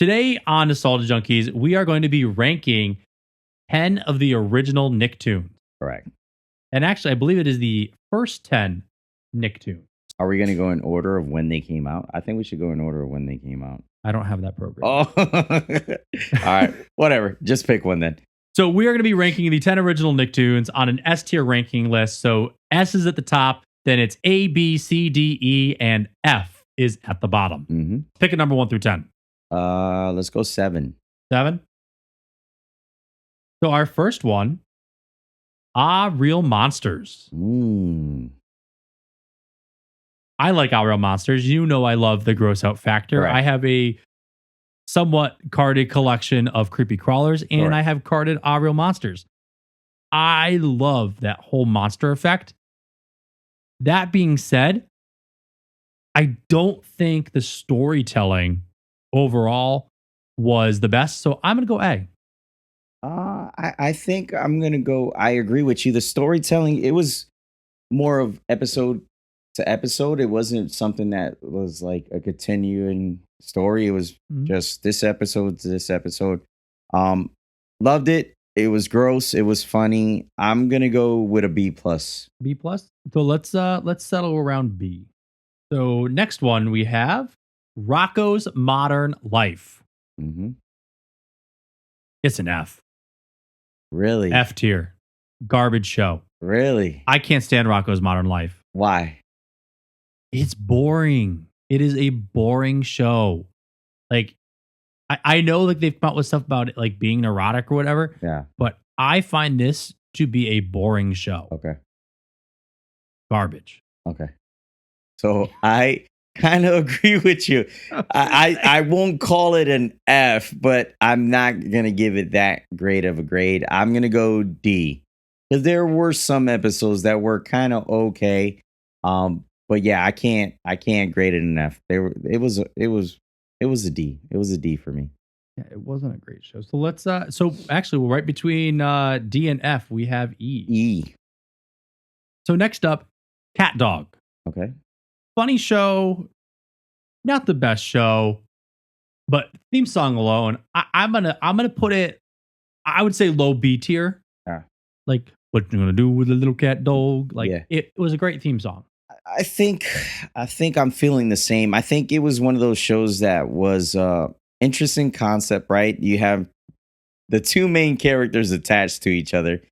Today on Nostalgia Junkies, we are going to be ranking 10 of the original Nicktoons. Correct. And actually, I believe it is the first 10 Nicktoons. Are we going to go in order of when they came out? I think we should go in order of when they came out. I don't have that program. Oh, all right. Whatever. Just pick one then. So we are going to be ranking the 10 original Nicktoons on an S tier ranking list. So S is at the top, then it's A, B, C, D, E, and F is at the bottom. Mm-hmm. Pick a number 1 through 10. Let's go 7. 7. So our first one, Real Monsters. I like Real Monsters. You know I love the gross out factor. Correct. I have a somewhat carded collection of creepy crawlers, and Correct. I have carded Real Monsters. I love that whole monster effect. That being said, I don't think the storytelling overall was the best, so I'm going to go A. I think I'm going to go. I agree with you. The storytelling, it was more of episode to episode. It wasn't something that was like a continuing story. It was just this episode to this episode. Loved it. It was gross. It was funny. I'm going to go with a B+. B+. So let's settle around B. So next one we have Rocko's Modern Life. Mm-hmm. It's an F. Really? F tier. Garbage show. Really? I can't stand Rocko's Modern Life. Why? It's boring. It is a boring show. Like, I know like they've come out with stuff about it, like being neurotic or whatever. Yeah. But I find this to be a boring show. Okay. Garbage. Okay. So I kind of agree with you. I won't call it an F, but I'm not going to give it that great of a grade. I'm going to go D. Because there were some episodes that were kind of okay. But yeah, I can't grade it an F. It was a D. It was a D for me. Yeah, it wasn't a great show. So let's so actually we're right between D and F. We have E. E. So next up, Cat Dog. Okay. Funny show, not the best show, but theme song alone, I'm gonna put it. I would say low B tier. Yeah. Like what you gonna do with a little cat dog? Like Yeah. it was a great theme song. I think I'm feeling the same. I think it was one of those shows that was interesting concept, right? You have the two main characters attached to each other.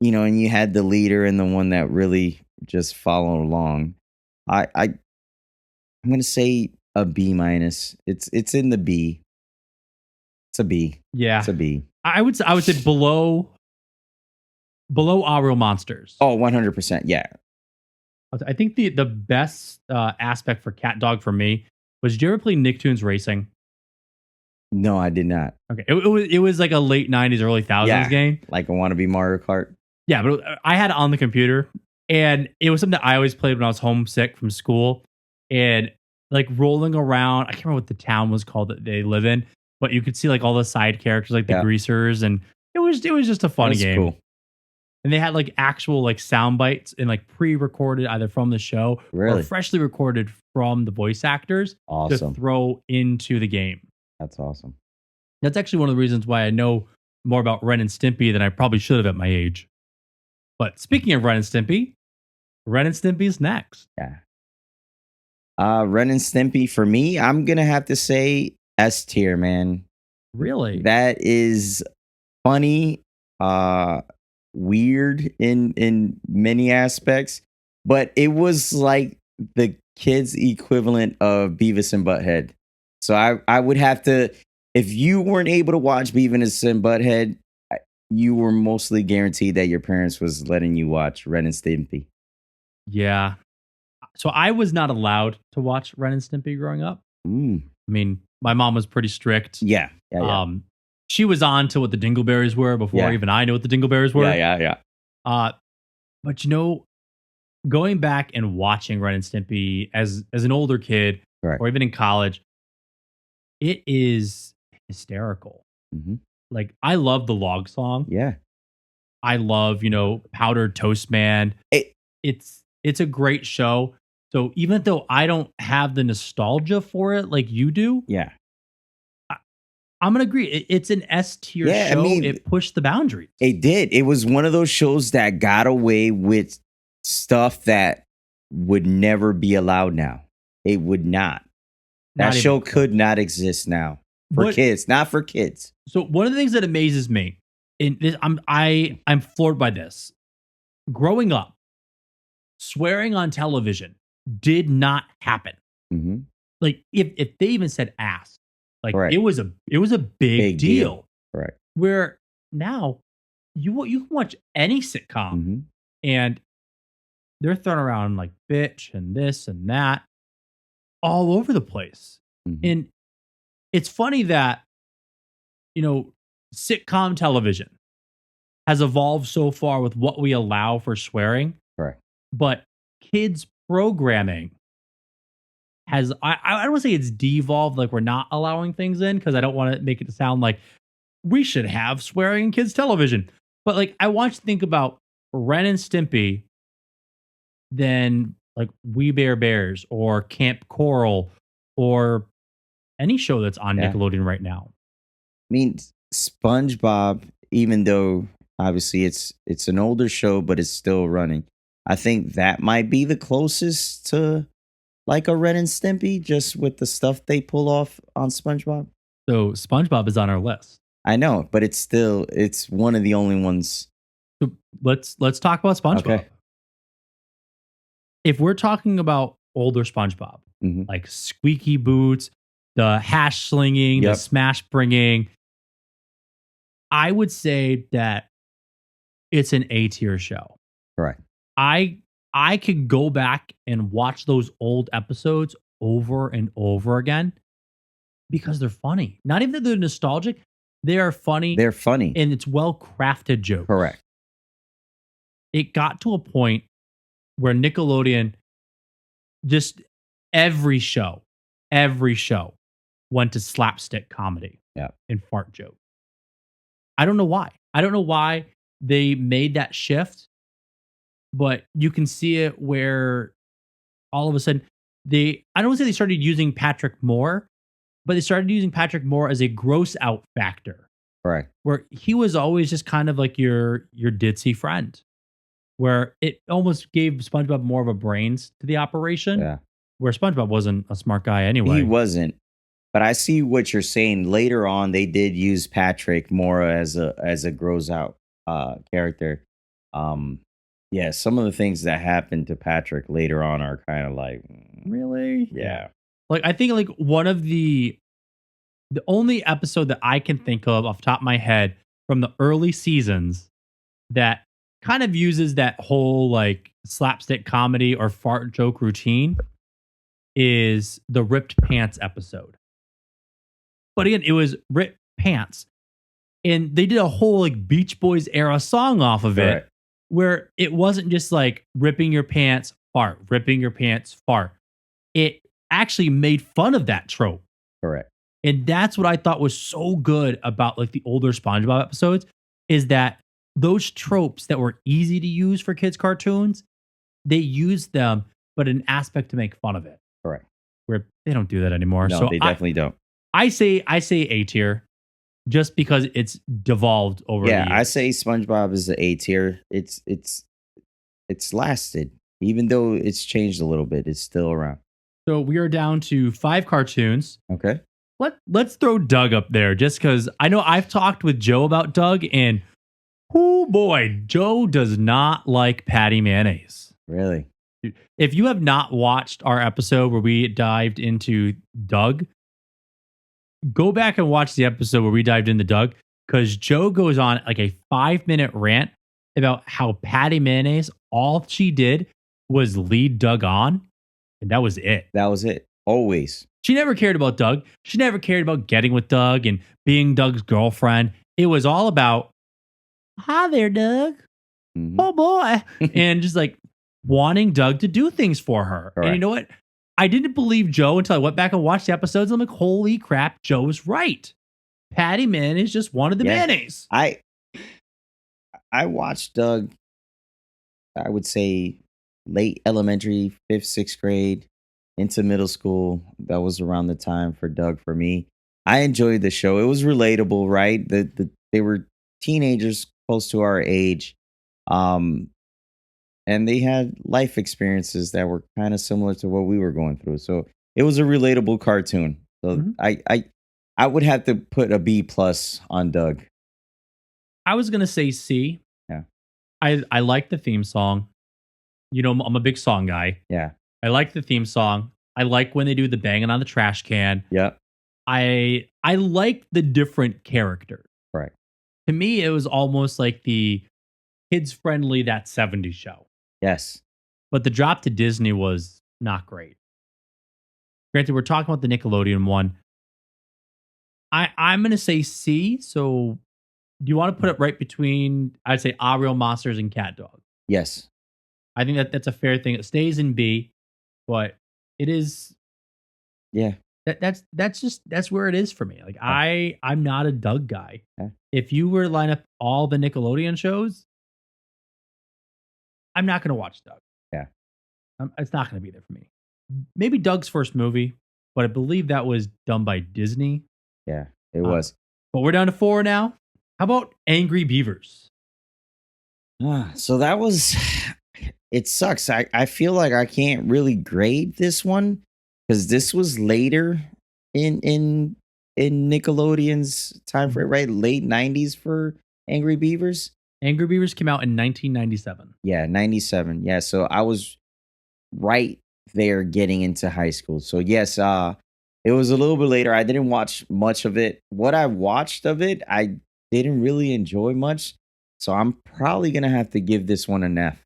And you had the leader and the one that really just followed along. I'm gonna say a B-. It's in the B. It's a B. Yeah. It's a B. I would say below Real Monsters. Oh, 100%. Yeah. I think the best aspect for Cat Dog for me was, did you ever play Nicktoons Racing? No, I did not. Okay. It was like a late 90s, early 1000s game. Like a wannabe Mario Kart. Yeah, but I had it on the computer, and it was something that I always played when I was homesick from school, and like rolling around. I can't remember what the town was called that they live in, but you could see like all the side characters, like the greasers, and it was just a fun game. Cool. And they had like actual like sound bites and like pre-recorded either from the show or freshly recorded from the voice actors to throw into the game. That's awesome. That's actually one of the reasons why I know more about Ren and Stimpy than I probably should have at my age. But speaking of Ren and Stimpy's next. Yeah. Ren and Stimpy for me, I'm gonna have to say S tier, man. Really? That is funny, weird in many aspects, but it was like the kids' equivalent of Beavis and Butthead. So I would have to, if you weren't able to watch Beavis and Butthead, you were mostly guaranteed that your parents was letting you watch Ren and Stimpy. Yeah. So I was not allowed to watch Ren and Stimpy growing up. I mean, my mom was pretty strict. Yeah. She was on to what the Dingleberries were before even I knew what the Dingleberries were. Yeah. But going back and watching Ren and Stimpy as an older kid, or even in college, it is hysterical. Mm-hmm. Like, I love the log song. Yeah. I love, Powdered Toast Man. It's a great show. So even though I don't have the nostalgia for it like you do, Yeah. I, I'm gonna agree. It's an S tier Yeah, I show. mean, It pushed the boundaries. it did. It was one of those shows that got away with stuff that would never be allowed now. It would not. That Not even show close. could not exist now for What? kids, not for kids. So one of the things that amazes me, and this, I'm floored by this. Growing up, swearing on television did not happen. Hmm. Like if they even said ass, like Correct. it was a big Big deal. deal. Correct. Where now you can watch any sitcom Hmm. and they're throwing around like bitch and this and that all over the place. Hmm. And it's funny that, you know, sitcom television has evolved so far with what we allow for swearing, Correct. but kids programming has I don't want to say it's devolved, like we're not allowing things in, because I don't want to make it sound like we should have swearing in kids television. But like I want you to think about Ren and Stimpy, then like We Bear Bears or Camp Coral or any show that's on Yeah. Nickelodeon right now. I mean, SpongeBob, even though obviously it's an older show, but it's still running. I think that might be the closest to like a Ren and Stimpy, just with the stuff they pull off on SpongeBob. So SpongeBob is on our list. I know, but it's one of the only ones. So let's talk about SpongeBob. Okay. If we're talking about older SpongeBob, Mhm. like Squeaky Boots, the hash slinging, the Yep. smash bringing, I would say that it's an A tier show. Correct. I could go back and watch those old episodes over and over again because they're funny. Not even that they're nostalgic, they are funny They're funny. and it's well crafted jokes. Correct. It got to a point where Nickelodeon just every show went to slapstick comedy Yeah. and fart joke. I don't know why. I don't know why they made that shift, but you can see it where all of a sudden I don't want to say they started using Patrick Moore, but they started using Patrick Moore as a gross out factor, Correct. where he was always just kind of like your ditzy friend, where it almost gave SpongeBob more of a brains to the operation, Yeah. where SpongeBob wasn't a smart guy anyway. He wasn't. But I see what you're saying. Later on, they did use Patrick more as a grows out character. Yeah, some of the things that happened to Patrick later on are kind of like, Really? yeah. Like I think like one of the only episode that I can think of off the top of my head from the early seasons that kind of uses that whole like slapstick comedy or fart joke routine is the ripped pants episode. But again, it was ripped pants. And they did a whole like Beach Boys era song off of it, Correct. where it wasn't just like ripping your pants, fart, ripping your pants, fart. It actually made fun of that trope. Correct. And that's what I thought was so good about like the older SpongeBob episodes is that those tropes that were easy to use for kids' cartoons, they used them, but an aspect to make fun of it. Correct. Where they don't do that anymore. No, So they definitely don't. I say A tier just because it's devolved over Yeah, the I years. say SpongeBob is the A tier. It's lasted. Even though it's changed a little bit, it's still around. So we are down to 5 cartoons. Okay. Let's throw Doug up there just because I know I've talked with Joe about Doug, and oh boy, Joe does not like Patty Mayonnaise. Really? If you have not watched our episode where we dived into Doug, go back and watch the episode where we dived into Doug, because Joe goes on like a 5-minute rant about how Patty Mayonnaise, all she did was lead Doug on, and that was it. That was it. Always. She never cared about Doug. She never cared about getting with Doug and being Doug's girlfriend. It was all about, hi there, Doug. Mhm. Oh boy. And just like wanting Doug to do things for her. And you Correct. know what? I didn't believe Joe until I went back and watched the episodes. I'm like, holy crap, Joe was right. Patty Mayonnaise just wanted the Yeah. mayonnaise. I watched Doug, I would say late elementary, fifth, sixth grade, into middle school. That was around the time for Doug for me. I enjoyed the show. It was relatable, right? They were teenagers close to our age. Um, and they had life experiences that were kind of similar to what we were going through. So it was a relatable cartoon. So Mhm. I would have to put a B plus on Doug. I was gonna say C. Yeah. I like the theme song. You know, I'm a big song guy. Yeah. I like the theme song. I like when they do the banging on the trash can. Yep. I like the different characters. Right. To me, it was almost like the kids friendly that 70s show. Yes. But the drop to Disney was not great. Granted, we're talking about the Nickelodeon one. I'm gonna say C. So do you want to put it right between, I'd say, Ariel Monsters and Cat Dog? Yes. I think that's a fair thing. It stays in B, but it is Yeah. that's where it is for me. Like Yeah. I'm not a Doug guy. Yeah. If you were to line up all the Nickelodeon shows, I'm not gonna watch Doug. Yeah. It's not gonna be there for me. Maybe Doug's first movie, but I believe that was done by Disney. Yeah. It Uh, was. but we're down to 4 now. How about Angry Beavers? So that was it sucks. I feel like I can't really grade this one because this was later in in in Nickelodeon's time frame, right? Late 90s for Angry Beavers. Angry Beavers came out in 1997. Yeah, 97. Yeah, so I was right there getting into high school. So yes, it was a little bit later. I didn't watch much of it. What I watched of it, I didn't really enjoy much. So I'm probably gonna have to give this one an F.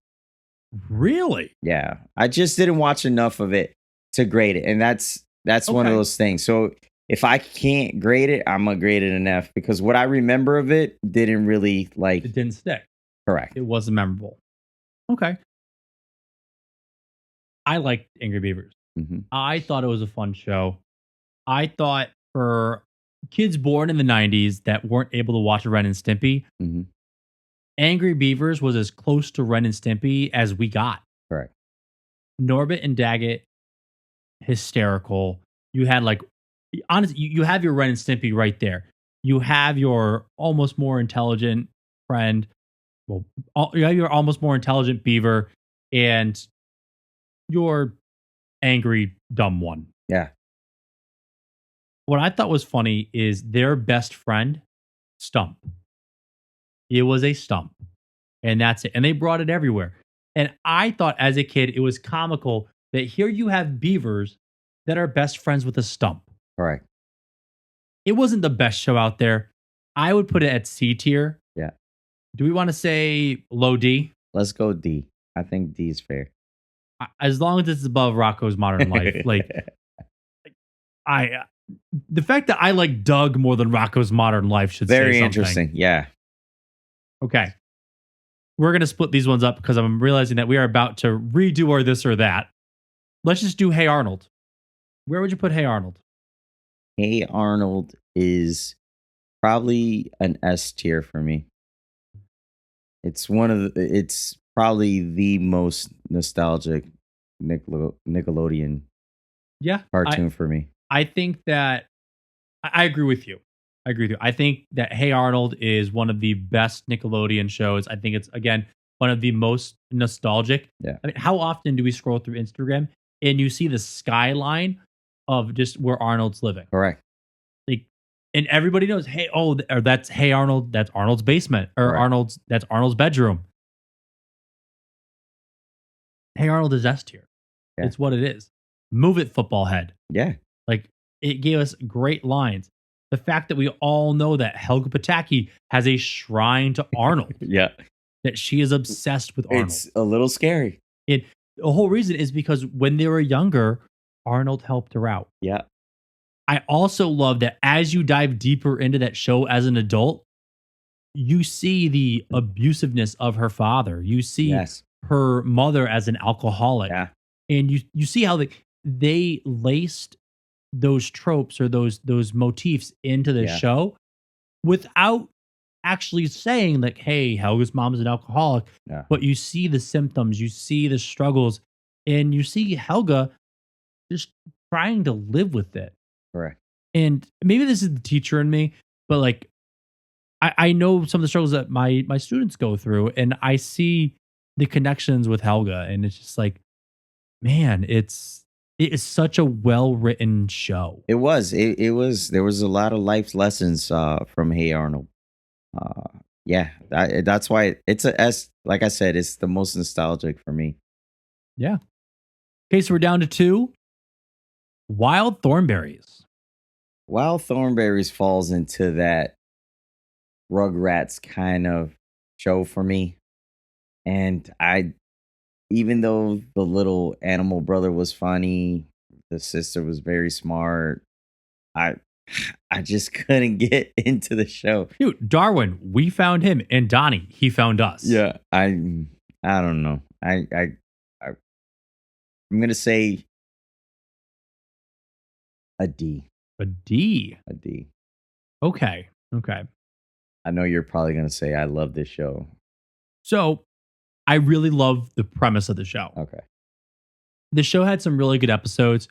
Really? Yeah. I just didn't watch enough of it to grade it. And that's one of Okay. those things. So if I can't grade it, I'm gonna grade it an F because what I remember of it didn't really like It didn't stick. correct. It wasn't memorable. Okay. I liked Angry Beavers. Hmm. I thought it was a fun show. I thought for kids born in the 90s that weren't able to watch Ren and Stimpy, Hmm. Angry Beavers was as close to Ren and Stimpy as we got. Correct. Norbit and Daggett, hysterical. You had like, honestly, you have your Ren and Stimpy right there. You have your almost more intelligent friend. Well, you have your almost more intelligent beaver and your angry dumb one. Yeah. What I thought was funny is their best friend, Stump. It was a stump, and that's it. And they brought it everywhere. And I thought as a kid, it was comical that here you have beavers that are best friends with a stump. Correct. It wasn't the best show out there. I would put it at C tier. Yeah. Do we want to say low D? Let's go D. I think D is fair. As long as it's above Rocco's Modern Life. Like I, the fact that I like Doug more than Rocco's Modern Life should say very something. interesting. Yeah. Okay. We're going to split these ones up because I'm realizing that we are about to redo our this or that. Let's just do Hey Arnold. Where would you put Hey Arnold? Hey Arnold is probably an S tier for me. It's probably the most nostalgic Nickelodeon Yeah. cartoon for me. I think that I agree with you. I agree with you. I think that Hey Arnold is one of the best Nickelodeon shows. I think it's, again, one of the most nostalgic. Yeah. I mean, how often do we scroll through Instagram and you see the skyline of just where Arnold's living? Correct. Like, and everybody knows, hey, or that's Hey Arnold, that's Arnold's basement, or Correct. that's Arnold's bedroom. Hey Arnold is S tier. Yeah. It's what it is. Move it, football head. Yeah. Like, it gave us great lines. The fact that we all know that Helga Pataki has a shrine to Arnold, Yeah. that she is obsessed with Arnold. It's a little scary. The whole reason is because when they were younger, Arnold helped her out. Yeah. I also love that as you dive deeper into that show as an adult, you see the abusiveness of her father. You see Yes. her mother as an alcoholic. Yeah. And you see how they laced those tropes or those motifs into the Yeah. show without actually saying like, hey, Helga's mom's an alcoholic, Yeah. but you see the symptoms, you see the struggles, and you see Helga just trying to live with it. Correct. And maybe this is the teacher in me, but like I know some of the struggles that my students go through, and I see the connections with Helga, and it's just like, man, it is such a well written show. It was. It was. There was a lot of life lessons from Hey Arnold. Yeah, that's why it's a S. Like I said, it's the most nostalgic for me. Yeah. Okay, so we're down to two. Wild Thornberries. Wild Thornberries falls into that Rugrats kind of show for me, and even though the little animal brother was funny, the sister was very smart. I I just couldn't get into the show. Dude, Darwin, we found him, and Donnie, he found us. Yeah, I don't know. I'm gonna say a D. A D. A D. Okay. Okay. I know you're probably gonna say I love this show. So I really love the premise of the show. Okay. The show had some really good episodes.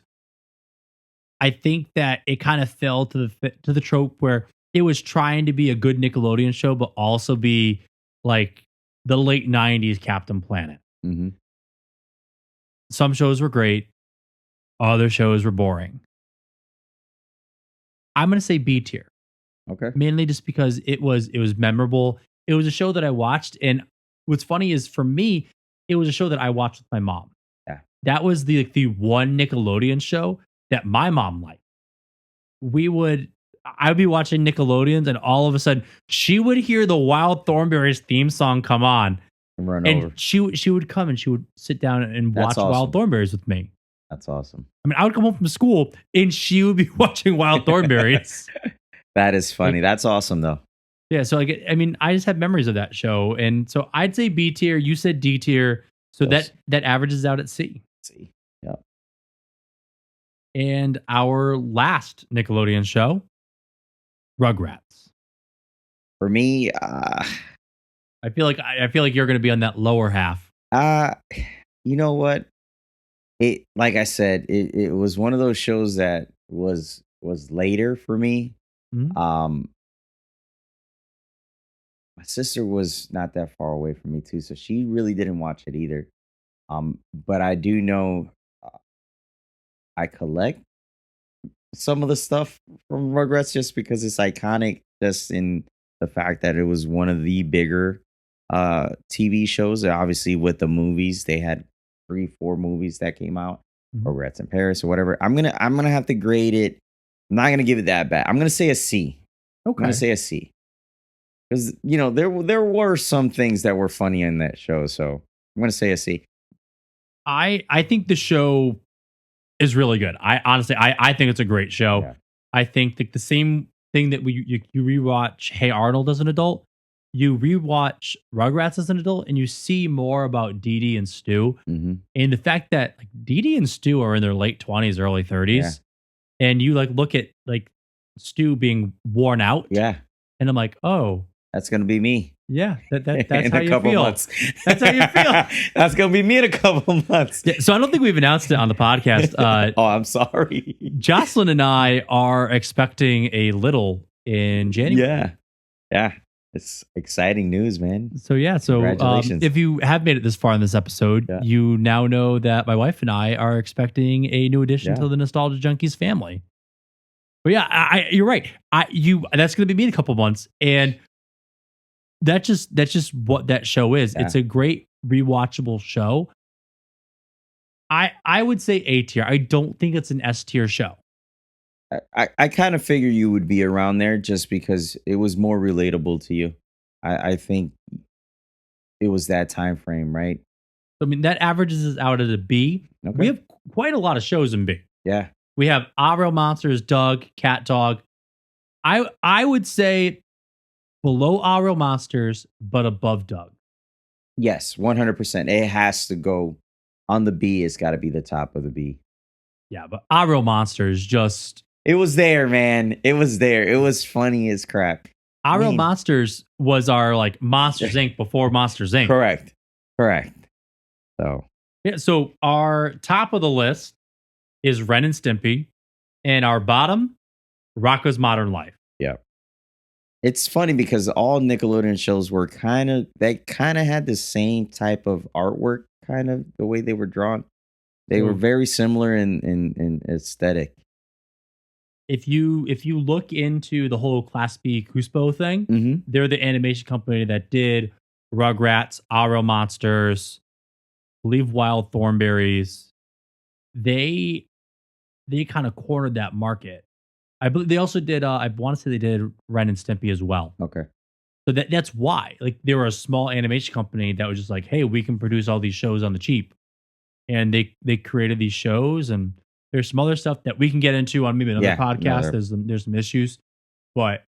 I think that it kind of fell to the trope where it was trying to be a good Nickelodeon show, but also be like the late '90s Captain Planet. Mm-hmm. Some shows were great, other shows were boring. I'm gonna say B tier, Okay. mainly just because it was memorable. It was a show that I watched, and what's funny is for me, it was a show that I watched with my mom. Yeah. That was the one Nickelodeon show that my mom liked. I would be watching Nickelodeons, and all of a sudden she would hear the Wild Thornberries theme song come on, Run and over. she would come and she would sit down and That's watch Wild awesome. Thornberries with me. That's awesome. I mean, I would come home from school and she would be watching Wild Thornberries. That is funny. That's awesome though. Yeah, so like, I mean, I just have memories of that show, and so I'd say B tier. You said D tier, so Yes. that averages out at C. See. Yeah. And our last Nickelodeon show, Rugrats. For me, I feel like you're going to be on that lower half. you know what? It like I said, it was one of those shows that was later for me. Mhm. My sister was not that far away from me too, so she really didn't watch it either. But I do know I collect some of the stuff from Rugrats just because it's iconic, just in the fact that it was one of the bigger TV shows. Obviously, with the movies, they had 3-4 movies that came out, Mhm. Rugrats in Paris or whatever. I'm gonna have to grade it. I'm not gonna give it that bad. I'm gonna say a C. I'm Okay. gonna say a C. Because there were some things that were funny in that show, so I'm gonna say a C. I think the show is really good. I honestly I think it's a great show. Yeah. I think that the same thing that you rewatch Hey Arnold as an adult, you rewatch Rugrats as an adult, and you see more about Dee Dee and Stu. Mm-hmm. And the fact that like Dee Dee and Stu are in their late 20s, early 30s, and you like look at like Stu being worn out. Yeah, And I'm like, oh, that's gonna be me. yeah, that's in how a you couple feel. months. That's how you feel. That's gonna be me in a couple months. Yeah, so I don't think we've announced it on the podcast. Oh, I'm sorry. Jocelyn and I are expecting a little in January. Yeah. It's exciting news, man. So yeah, so Congratulations. if you have made it this far in this episode, Yeah. you now know that my wife and I are expecting a new addition Yeah. to the Nostalgia Junkies family. But yeah, you're right. That's going to be me in a couple months, and that's just what that show is. Yeah. It's a great rewatchable show. I would say A tier. I don't think it's an S tier show. I kind of figure you would be around there just because it was more relatable to you. I think it was that time frame, right? I mean, that averages us out at a B. Okay. We have quite a lot of shows in B. Yeah. We have Our Real Monsters, Doug, Cat Dog. I would say below Our Real Monsters, but above Doug. Yes, 100%. It has to go on the B. It's got to be the top of the B. Yeah, but Our Real Monsters just It was there, man. It was there. It was funny as crap. Our Real mean, Monsters was our like Monsters Inc. before Monsters Inc. correct. Correct. So, Yeah, so our top of the list is Ren and Stimpy, and our bottom, Rocco's Modern Life. yeah. It's funny because all Nickelodeon shows were they kind of had the same type of artwork, kind of the way they were drawn. They were So very similar in aesthetic. if you look into the whole Class B Cuspo thing, Mhm. they're the animation company that did Rugrats, Our Real Monsters, I believe Wild Thornberries. They they kind of cornered that market. I believe they also did. I want to say they did Ren and Stimpy as well. Okay. So that's why, like, they were a small animation company that was just like, hey, we can produce all these shows on the cheap, and they created these shows. And there's some other stuff that we can get into on maybe another Yeah, podcast. another There's some issues, but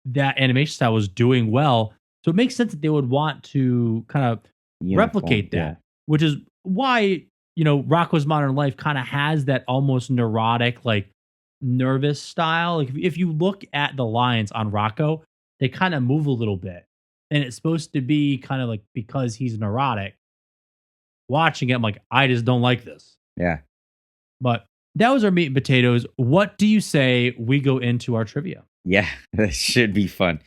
that animation style was doing well, so it makes sense that they would want to kind of uniform. replicate Yeah. that, which is why Rocco's Modern Life kind of has that almost neurotic, like nervous style. Like if you look at the lines on Rocco, they kind of move a little bit, and it's supposed to be kind of like because he's neurotic. Watching it, I'm like, I just don't like this. Yeah. But that was our meat and potatoes. What do you say we go into our trivia? Yeah. That should be fun.